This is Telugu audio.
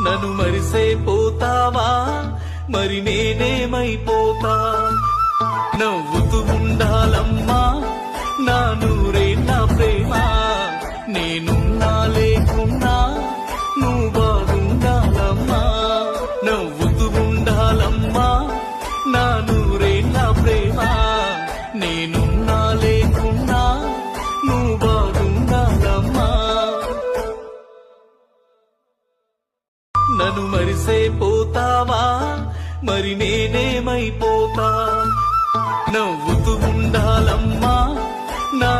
నన్ను మరిసే పోతావా మరి నేనేమైపోతా నవ్వుతూ ఉండాలమ్మా నా నూరేళ్ళ ప్రేమ నేనున్నా లేకున్నా నువ్వు బాగుండాలమ్మా నవ్వుతూ ఉండాలమ్మా నా నూరేళ్ళ ప్రేమ నేనున్నా లేకున్నా నువ్వు బాగుండాలమ్మా నన్ను మరిసే పోతావా మరి నేనేమైపోతా నవ్వుతూ ఉండాలమ్మా నా